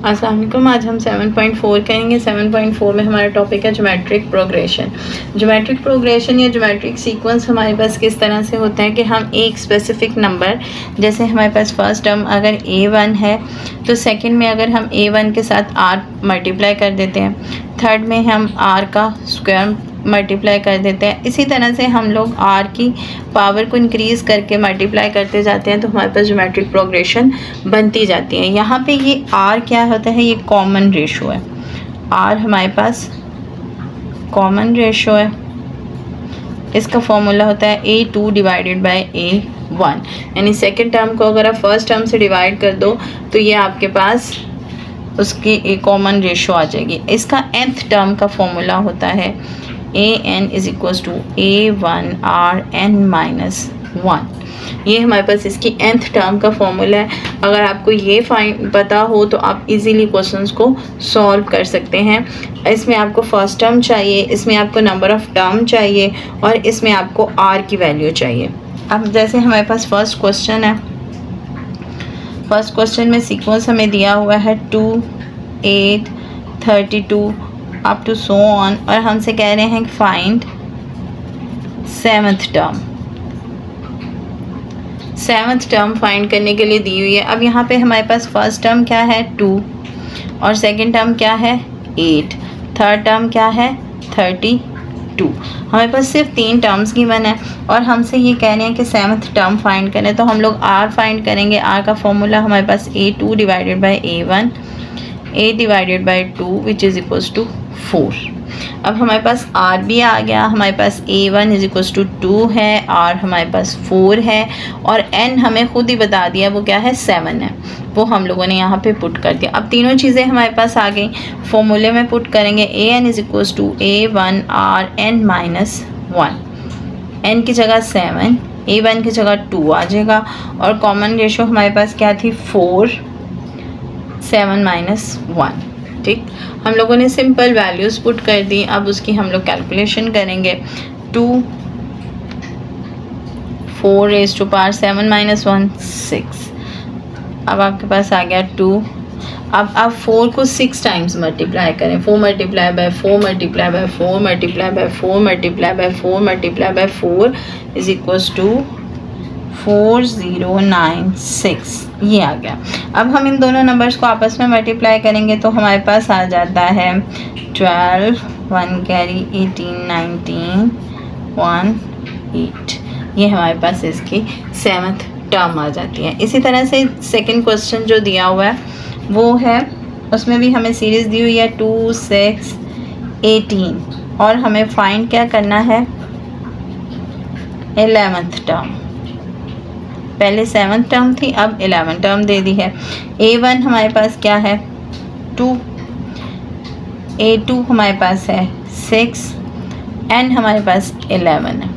अस्सलाम वालेकुम। आज हम 7.4 करेंगे। 7.4 में हमारा टॉपिक है ज्योमेट्रिक प्रोग्रेशन। ज्योमेट्रिक प्रोग्रेशन या ज्योमेट्रिक सीक्वेंस हमारे पास किस तरह से होता है कि हम एक स्पेसिफिक नंबर, जैसे हमारे पास फर्स्ट टर्म अगर A1 है तो सेकंड में अगर हम A1 के साथ R मल्टीप्लाई कर देते हैं, थर्ड में हम R का स्क्वायर मल्टीप्लाई कर देते हैं। इसी तरह से हम लोग R की पावर को इंक्रीज़ करके मल्टीप्लाई करते जाते हैं तो हमारे पास ज्योमेट्रिक प्रोग्रेशन बनती जाती है। यहाँ पे ये R क्या होता है, ये कॉमन रेशो है। R हमारे पास कॉमन रेशो है। इसका फॉर्मूला होता है A2 डिवाइडेड बाय A1, यानी सेकेंड टर्म को अगर आप फर्स्ट टर्म से डिवाइड कर दो तो ये आपके पास उसकी एक कॉमन रेशो आ जाएगी। इसका nth टर्म का फॉर्मूला होता है an is equals to A1RN-1। ये हमारे पास इसकी nth टर्म का फॉर्मूला है। अगर आपको ये पता हो तो आप इजीली क्वेश्चंस को सॉल्व कर सकते हैं। इसमें आपको फर्स्ट टर्म चाहिए, इसमें आपको नंबर ऑफ टर्म चाहिए और इसमें आपको r की वैल्यू चाहिए। अब जैसे हमारे पास फर्स्ट क्वेश्चन है, फर्स्ट क्वेश्चन में सीक्वेंस हमें दिया हुआ है 2, 8, 32 अप टू सो ऑन, और हमसे कह रहे हैं find seventh term. Seventh term find करने के लिए दी हुई है। अब यहाँ पे हमारे पास फर्स्ट टर्म क्या है 2 और सेकंड टर्म क्या है 8, थर्ड टर्म क्या है 32। हमारे पास सिर्फ 3 टर्म्स गिवन है और हमसे ये कह रहे हैं कि सेवन्थ टर्म फाइंड करें, तो हम लोग R फाइंड करेंगे। R का फॉर्मूला हमारे पास A2 divided by A1, A divided by 2 which is equals to 4। अब हमारे पास R भी आ गया। हमारे पास A1 इज इक्वल्स टू 2 है, R हमारे पास 4 है और N हमें खुद ही बता दिया वो क्या है 7 है, वो हम लोगों ने यहाँ पे पुट कर दिया। अब तीनों चीज़ें हमारे पास आ गई, फॉर्मूले में पुट करेंगे। AN is equals to A1RN-1, N की जगह 7, A1 की जगह 2 आ जाएगा और कॉमन रेशो हमारे पास क्या थी 4, 7 - 1। ठीक, हम लोगों ने सिंपल वैल्यूज़ पुट कर दी। अब उसकी हम लोग कैलकुलेशन करेंगे। 2, 4 raised to power 7 - 1 6। अब आपके पास आ गया 2। अब आप 4 को 6 टाइम्स मल्टीप्लाई करें। 4 multiply by 4 multiply by 4 multiply by 4 multiply by 4 multiply by 4 is equals to 4096। ये आ गया। अब हम इन दोनों नंबर्स को आपस में मल्टीप्लाई करेंगे तो हमारे पास आ जाता है 12, 1 कैरी 18, 19, 1 8। ये हमारे पास इसकी सेवन्थ टर्म आ जाती है। इसी तरह से सेकंड क्वेश्चन जो दिया हुआ है वो है, उसमें भी हमें सीरीज़ दी हुई है 2, 6, 18 और हमें फाइंड क्या करना है 11th टर्म। पहले 7th टर्म थी, अब 11th टर्म दे दी है। A1 हमारे पास क्या है 2, A2 हमारे पास है 6, N हमारे पास 11 है।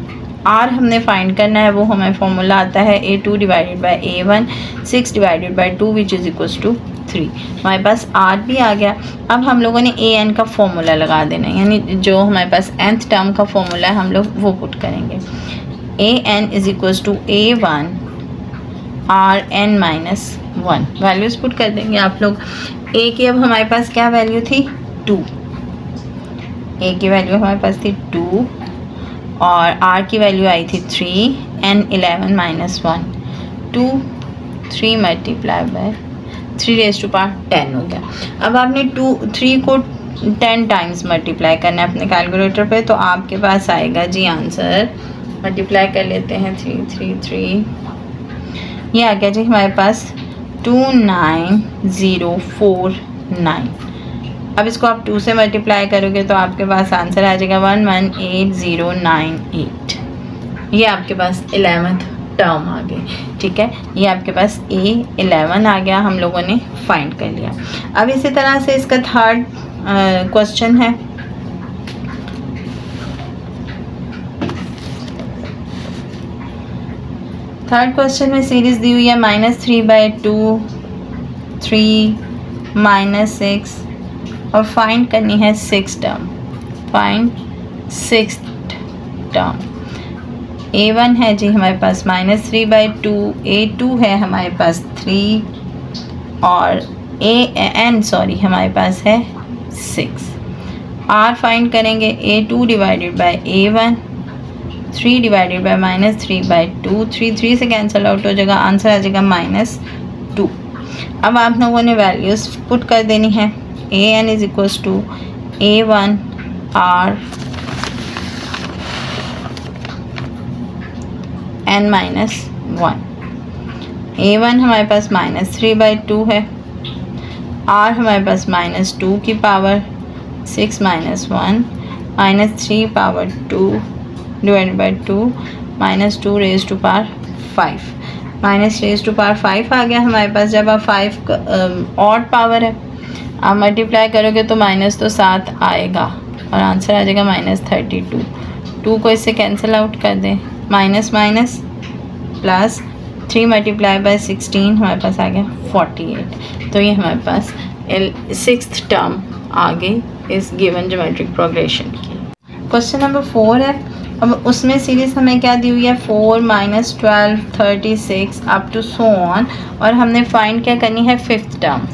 R हमने फाइंड करना है, वो हमें फॉर्मूला आता है A2 divided by A1, 6 divided by 2 which is equals to 3। हमारे पास R भी आ गया। अब हम लोगों ने AN का फॉर्मूला लगा देना है, यानी जो हमारे पास nth टर्म का फॉर्मूला है हम लोग वो पुट करेंगे। AN is equals to A1RN-1। Values put कर देंगे आप लोग। A की अब हमारे पास क्या वैल्यू थी 2, A की वैल्यू हमारे पास थी 2 और R की वैल्यू आई थी 3, N 11 - 1 2, 3 multiply by 3 raise to power 10 हो गया। अब आपने 3 को 10 टाइम्स मल्टीप्लाई करना है अपने कैलकुलेटर पे, तो आपके पास आएगा जी आंसर, मल्टीप्लाई कर लेते हैं 3, 3, 3, ये आ गया जी हमारे पास 29049। अब इसको आप 2 से मल्टीप्लाई करोगे तो आपके पास आंसर आ जाएगा 118098। ये आपके पास 11th टर्म आ गई। ठीक है, ये आपके पास A11 आ गया, हम लोगों ने फाइंड कर लिया। अब इसी तरह से इसका थर्ड क्वेश्चन है। थर्ड क्वेश्चन में सीरीज़ दी हुई है -3/2, 3, -6 और फाइंड करनी है 6th term. Find 6th term. A1 है जी हमारे पास -3/2, A2 है हमारे पास 3 और हमारे पास है 6। r फाइंड करेंगे a2 divided by a1, 3 divided by -3/2, 3 से कैंसिल आउट हो जाएगा, आंसर आ जाएगा -2। अब आप लोगों ने वैल्यूज़ पुट कर देनी है। an is equals to a1 r n-1। a1 हमारे पास -3/2 है, r हमारे पास -2 की power 6 -1 -3/2 divided by 2 -2 raise to power 5 raise to power 5 आ गया हमारे पास। जब आप 5 ऑड पावर है, आप मल्टीप्लाई करोगे तो माइनस तो 7 आएगा और आंसर आ जाएगा -32। 2 को इससे कैंसिल आउट कर दें, minus minus plus 3 multiply bye 16 हमारे पास आ गया 48। तो ये हमारे पास 6th टर्म आ गई इस गिवन ज्योमेट्रिक प्रोग्रेशन की। क्वेश्चन नंबर 4 है। अब उसमें सीरीज़ हमें क्या दी हुई है, 4 -12 36 अप टू सो ऑन, और हमने फाइंड क्या करनी है, 5th टर्म।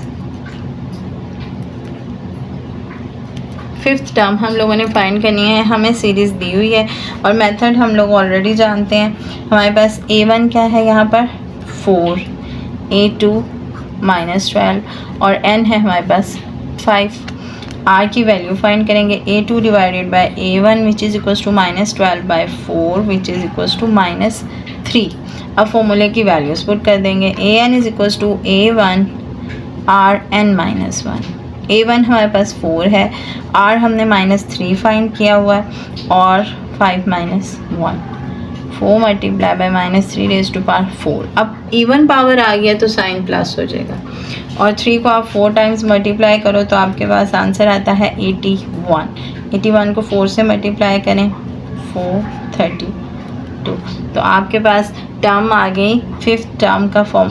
5th टर्म हम लोगों ने फाइंड करनी है। हमें सीरीज़ दी हुई है और मेथड हम लोग ऑलरेडी जानते हैं। हमारे पास a1 क्या है यहाँ पर 4, a2 -12 और n है हमारे पास 5। r की वैल्यू फाइंड करेंगे, a2 divided by a1 which is equals to -12/4 which is equals to -3। अब फॉर्मूले की वैल्यूज़ पुट कर देंगे, an is equals to a1 r n-1। a1 हमारे पास 4 है, r हमने -3 फाइंड किया हुआ है और 5 -1, 4 multiply by -3 raise to power 4। अब इवन पावर आ गया तो साइन प्लस हो जाएगा और 3 को आप 4 टाइम्स मल्टीप्लाई करो तो आपके पास आंसर आता है 81। 81 को 4 से मल्टीप्लाई करें 432। तो आपके पास टर्म आ गई 5th टर्म का फॉर्म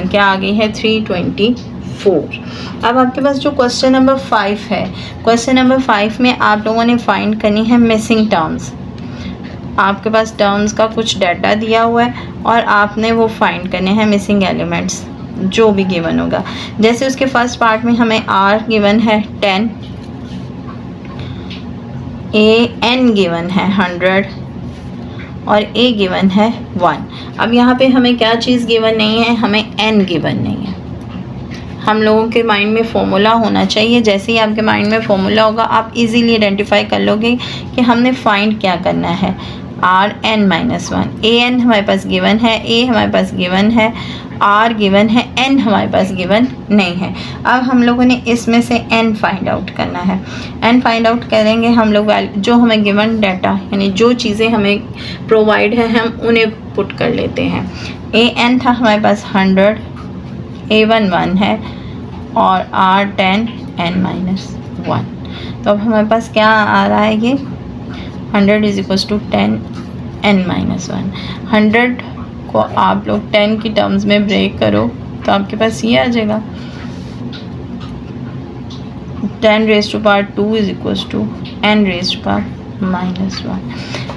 क्या आ गई है 324। अब आपके पास जो क्वेश्चन नंबर 5 है, क्वेश्चन नंबर 5 में आप लोगों ने फाइंड करनी है मिसिंग टर्म्स। आपके पास टर्म्स का कुछ डाटा दिया हुआ है और आपने वो फाइंड करने हैं मिसिंग एलिमेंट्स जो भी गिवन होगा। जैसे उसके फर्स्ट पार्ट में हमें r गिवन है 10, n गिवन है 100 और a गिवन है 1। अब यहाँ पे हमें क्या चीज़ गिवन नहीं है, हमें n गिवन नहीं है। हम लोगों के माइंड में फॉर्मूला होना चाहिए। जैसे ही आपके माइंड में फॉर्मूला होगा आप इजीली आइडेंटिफाई कर लोगे कि हमने फाइंड क्या करना है। r n-1, a n हमारे पास गिवन है, a हमारे पास गिवन है, r गिवन है, n हमारे पास गिवन नहीं है। अब हम लोगों ने इसमें से n फाइंड आउट करना है। n फाइंड आउट करेंगे हम लोग जो हमें गिवन डाटा यानी जो चीज़ें हमें प्रोवाइड है हम उन्हें पुट कर लेते हैं। a n था हमारे पास 100, a1 1 है और r 10 n-1। तो अब हमारे पास क्या आ रहा है, ये 100 इज इक्वल्स टू 10 n-1। 100 को आप लोग 10 की टर्म्स में ब्रेक करो तो आपके पास ये आ जाएगा 10 raise to power 2 is equals to n raise to power -1।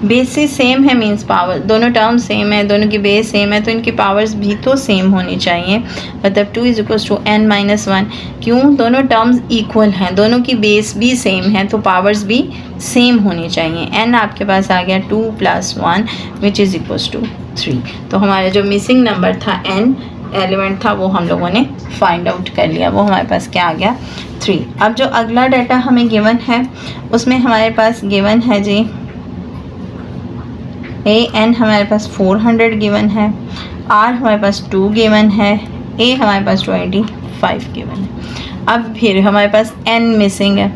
Basis same है, मींस पावर दोनों टर्म सेम है, दोनों की बेस सेम है तो इनकी पावर्स भी तो सेम होनी चाहिए। मतलब 2 इज इक्वल्स टू n-1। क्यों, दोनों टर्म्स इक्वल हैं, दोनों की बेस भी सेम है तो पावर्स भी सेम होनी चाहिए। n आपके पास आ गया 2 + 1 विच इज़ इक्वल्स टू 3। तो हमारा जो मिसिंग नंबर था n एलिमेंट था वो हम लोगों ने फाइंड आउट कर लिया, वो हमारे पास क्या आ गया 3। अब जो अगला डाटा हमें गिवन है उसमें हमारे पास गिवन है जी an हमारे पास 400 गिवन है, r हमारे पास 2 गिवन है, a हमारे पास 25 गिवन है। अब फिर हमारे पास n मिसिंग है,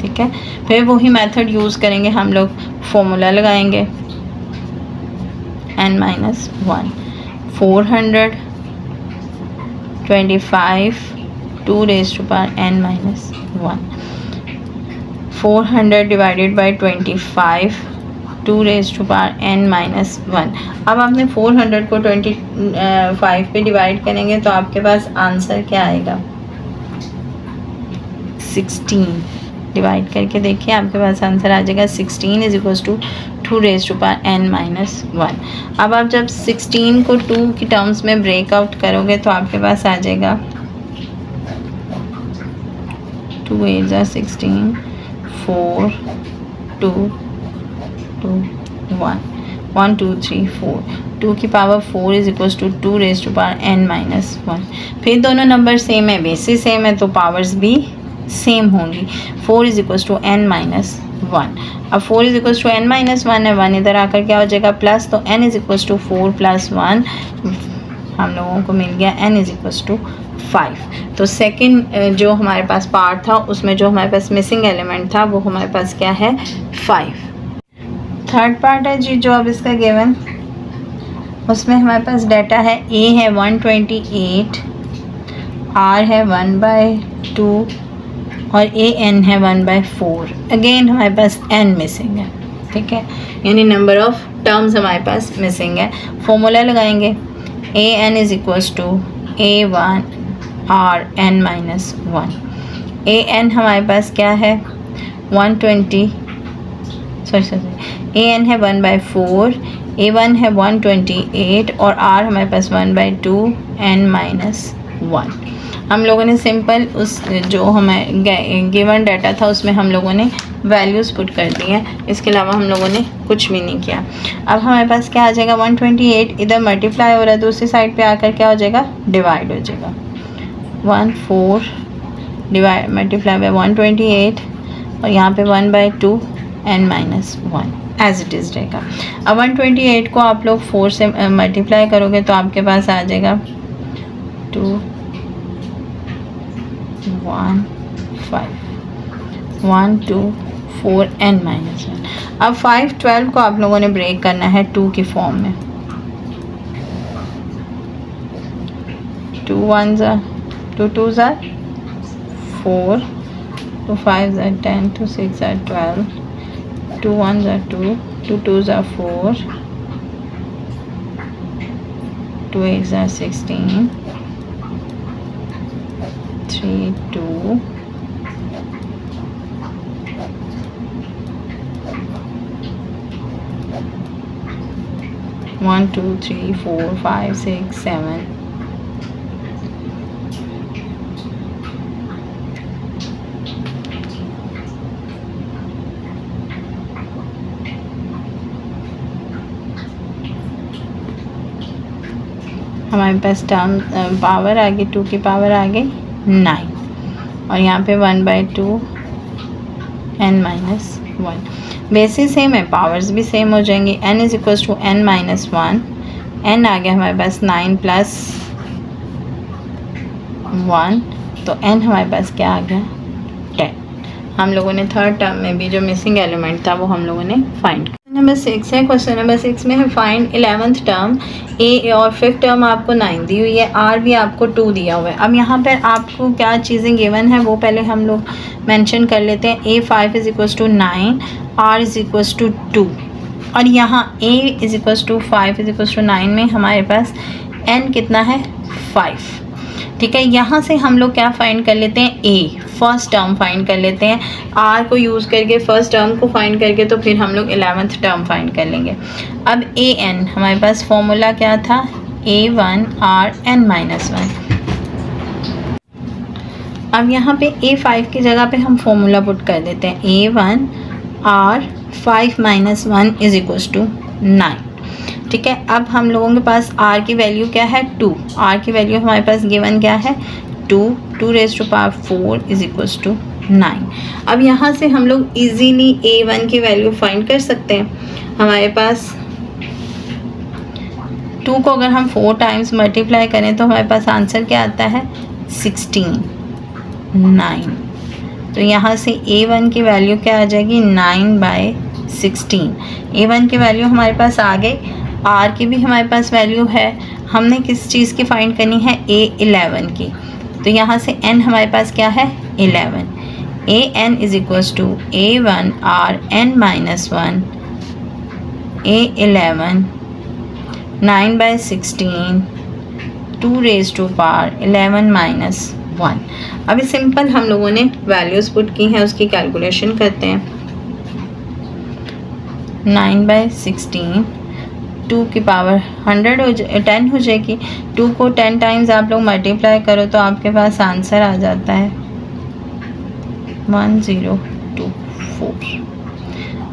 ठीक है। फिर वही मेथड यूज़ करेंगे हम लोग, फॉर्मूला लगाएंगे n-1 400 25 2 raise to power n-1 400 divided by 25 2 raise to power n-1। अब आपने 400 को 25 पे डिवाइड करेंगे तो आपके पास आंसर क्या आएगा 16। डिवाइड करके देखिए आपके पास आंसर आ जाएगा 16 is equals to 2 raise to power n-1। अब आप जब 16 को 2 की टर्म्स में ब्रेक आउट करोगे तो आपके पास आ जाएगा 2 8 ज़ा 16, 4 2 2 1 1 2 3 4, 2 की power 4 is equals to 2 raise to power n minus 1। फिर दोनों नंबर सेम है, बेसिस सेम है तो पावर्स भी सेम होंगी। 4 is equals to n minus 1। अब 4 is equals to n minus 1 है, 1 इधर आकर क्या हो जाएगा प्लस, तो n is equals to 4 plus 1 हम लोगों को मिल गया n इज इक्वल्स टू 5। तो सेकंड जो हमारे पास पार्ट था उसमें जो हमारे पास मिसिंग एलिमेंट था वो हमारे पास क्या है 5। थर्ड पार्ट है जी जो अब इसका गिवन, उसमें हमारे पास डाटा है a है 128, r है 1/2 और an है 1/4। अगेन हमारे पास n मिसिंग है, ठीक है, यानी नंबर ऑफ टर्म्स हमारे पास मिसिंग है। फॉर्मूला लगाएंगे an is equals to a1 r n minus 1। an हमारे पास क्या है 120, सॉरी an है 1/4, a1 है 128 और r हमारे पास 1/2 n माइनस 1। हम लोगों ने सिंपल उस जो हमें गिवन डाटा था उसमें हम लोगों ने वैल्यूज़ पुट कर दी हैं, इसके अलावा हम लोगों ने कुछ भी नहीं किया। अब हमारे पास क्या आ जाएगा 128 इधर मल्टीप्लाई हो रहा है, दूसरी साइड पे आकर क्या हो जाएगा डिवाइड हो जाएगा। 1/4 डिवाइड मल्टीप्लाई बाय 128 और यहाँ पे 1/2 n minus 1 as it is रहेगा। अब 128 को आप लोग 4 से मल्टीप्लाई करोगे तो आपके पास आ जाएगा 2 1 5 1 2 4 n माइनस 1। अब 5 12 को आप लोगों ने ब्रेक करना है 2 की फॉर्म में। 2 1 ज़ा 2 2 ज़ा 4, 2 5 ज़ा 10, 2 6 ज़ा 12, 2 1 ज़ा 2, 2 2 ज़ा 4, 2 8 ज़ा 16, 3 2 1 2 3 4 5 6 7 हमारे पास टर्म पावर आ गई 2 की पावर आ गई 9 और यहाँ पे 1/2 n माइनस 1। बेसिस सेम है, पावर्स भी सेम हो जाएंगी। n is equals to n minus 1, n आ गया हमारे पास 9 प्लस 1 तो n हमारे पास क्या आ गया 10। हम लोगों ने थर्ड टर्म में भी जो मिसिंग एलिमेंट था वो हम लोगों ने फाइंड। नंबर 6 है, क्वेश्चन नंबर 6 में है फाइंड 11th टर्म a और 5th टर्म आपको 9 दी हुई है, r भी आपको 2 दिया हुआ है। अब यहाँ पर आपको क्या चीज़ें गिवन है वो पहले हम लोग मेंशन कर लेते हैं। a 5 is equals to 9, r is equals to 2 और यहाँ a is equals to 5 is equals to 9 में हमारे पास n कितना है 5, ठीक है। यहाँ से हम लोग क्या फाइंड कर लेते हैं a फर्स्ट टर्म फाइंड कर लेते हैं, r को यूज़ करके फर्स्ट टर्म को फाइंड करके तो फिर हम लोग 11th टर्म फाइंड कर लेंगे। अब a n हमारे पास फॉर्मूला क्या था a1 r n माइनस 1। अब यहाँ पे a5 की जगह पे हम फॉर्मूला पुट कर देते हैं a1 r 5 minus 1 is equals to 9, ठीक है। अब हम लोगों के पास r की वैल्यू क्या है 2, r की वैल्यू हमारे पास गिवन क्या है 2 raise to power 4 is equals to 9। अब यहाँ से हम लोग इजीली a1 की वैल्यू फाइंड कर सकते हैं। हमारे पास 2 को अगर हम 4 टाइम्स मल्टीप्लाई करें तो हमारे पास आंसर क्या आता है 16 9। तो यहाँ से a1 की वैल्यू क्या आ जाएगी 9/16। a1 की वैल्यू हमारे पास आ गई, r की भी हमारे पास वैल्यू है। हमने किस चीज़ की फाइंड करनी है a11 की, तो यहाँ से n हमारे पास क्या है 11। an is equals to a1 r n minus 1 a11 9/16 2 raise to power 11 minus 1। अभी सिंपल हम लोगों ने वैल्यूज़ पुट की हैं, उसकी कैलकुलेशन करते हैं। 9/16 2 की पावर 10 हो जाएगी। 2 को 10 टाइम्स आप लोग मल्टीप्लाई करो तो आपके पास आंसर आ जाता है 1024।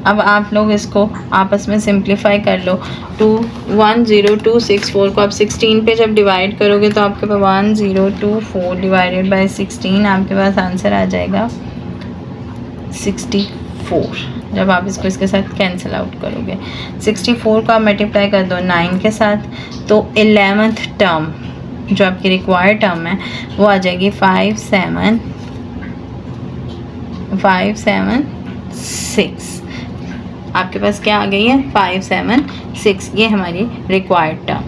अब आप लोग इसको आपस में सिंप्लीफाई कर लो। 10264 को आप 16 पे जब डिवाइड करोगे तो आपके पास 1024 डिवाइडेड बाय 16 आपके पास आंसर आ जाएगा 64। जब आप इसको इसके साथ कैंसिल आउट करोगे 64 को आप मल्टीप्लाई कर दो 9 के साथ, तो 11th टर्म जो आपकी रिक्वायर्ड टर्म है वो आ जाएगी 576। आपके पास क्या आ गई है 576, ये हमारी रिक्वायर्ड टर्म।